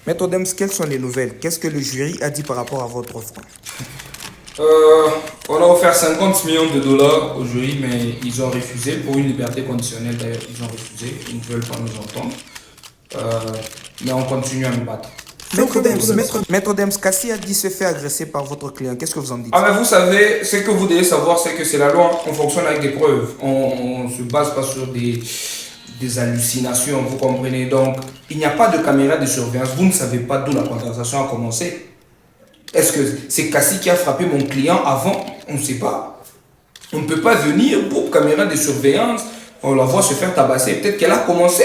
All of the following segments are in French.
Maître Dems, quelles sont les nouvelles? Qu'est-ce que le jury a dit par rapport à votre offre? On a offert 50 millions de dollars au jury, mais ils ont refusé pour une liberté conditionnelle. D'ailleurs, ils ont refusé, ils ne veulent pas nous entendre. Mais on continue à nous battre. Maître Dems, Cassie a dit se faire agresser par votre client. Qu'est-ce que vous en dites? Ah, mais vous savez, ce que vous devez savoir, c'est que c'est la loi. On fonctionne avec des preuves. On ne se base pas sur des hallucinations, vous comprenez. Donc, il n'y a pas de caméra de surveillance. Vous ne savez pas d'où la conversation a commencé. Est-ce que c'est Cassie qui a frappé mon client avant? On ne sait pas. On ne peut pas venir pour caméra de surveillance. On la voit se faire tabasser. Peut-être qu'elle a commencé.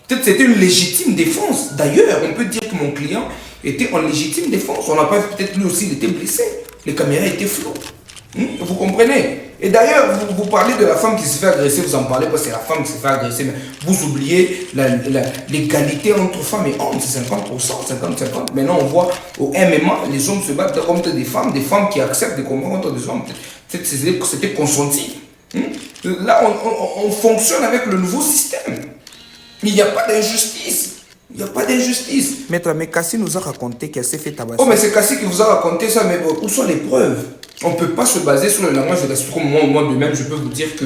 Peut-être que c'était une légitime défense. D'ailleurs, on peut dire que mon client était en légitime défense. On n'a pas vu, peut-être lui aussi, il était blessé. Les caméras étaient floues. Vous comprenez? Et d'ailleurs, vous parlez de la femme qui se fait agresser, vous en parlez parce que c'est la femme qui se fait agresser, mais vous oubliez l'égalité entre femmes et hommes, c'est 50%, 50-50. Maintenant, on voit au MMA, les hommes se battent contre des femmes qui acceptent des combats contre des hommes. Peut-être c'était consenti. Là, on fonctionne avec le nouveau système. Il n'y a pas d'injustice. Il n'y a pas d'injustice. Maître, mais Cassie nous a raconté qu'elle s'est fait tabasser. Oh, mais c'est Cassie qui vous a raconté ça, mais où sont les preuves? On ne peut pas se baser sur le langage de Cassie. Comme moi de même, je peux vous dire que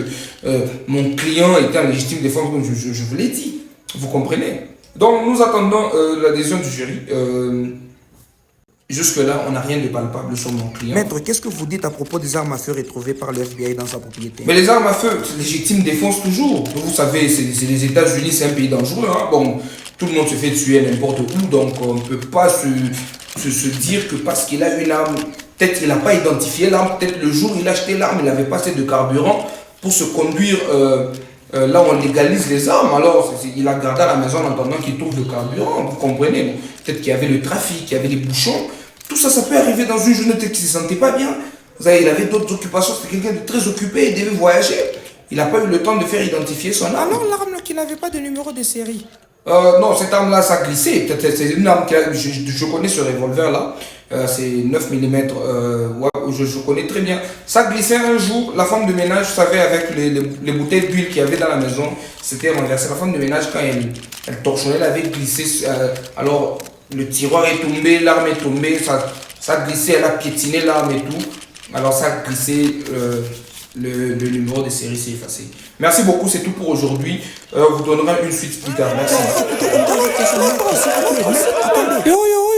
mon client était en légitime défense, comme je vous l'ai dit. Vous comprenez? Donc, nous attendons l'adhésion du jury. Jusque-là, on n'a rien de palpable sur mon client. Maître, qu'est-ce que vous dites à propos des armes à feu retrouvées par le FBI dans sa propriété? Mais les armes à feu, c'est légitime défense toujours. Vous savez, c'est les États-Unis, c'est un pays dangereux. Hein? Bon, tout le monde se fait tuer n'importe où, donc on ne peut pas se dire que parce qu'il a une arme, peut-être qu'il n'a pas identifié l'arme, peut-être le jour où il a acheté l'arme, il n'avait pas assez de carburant pour se conduire là où on légalise les armes. Alors, il a gardé à la maison en attendant qu'il trouve le carburant, vous comprenez? Bon, peut-être qu'il y avait le trafic, qu'il y avait les bouchons. Tout ça, ça peut arriver dans une journée qui ne se sentait pas bien. Vous savez, il avait d'autres occupations, c'était quelqu'un de très occupé, il devait voyager. Il n'a pas eu le temps de faire identifier son arme. Alors, l'arme qui n'avait pas de numéro de série? Non, cette arme-là, ça glissait. Peut-être c'est une arme je connais ce revolver-là. C'est 9 mm. Ouais, je connais très bien. Ça glissait un jour. La femme de ménage, vous savez, avec les bouteilles d'huile qu'il y avait dans la maison, c'était renversé. La femme de ménage, quand elle torchonnait, elle avait glissé. Alors, le tiroir est tombé, l'arme est tombée, ça glissait, elle a piétiné l'arme et tout. Alors, ça a glissé. Le numéro de série s'est effacé. Merci beaucoup, c'est tout pour aujourd'hui. Vous donnera une suite plus tard. Merci. Yo, yo.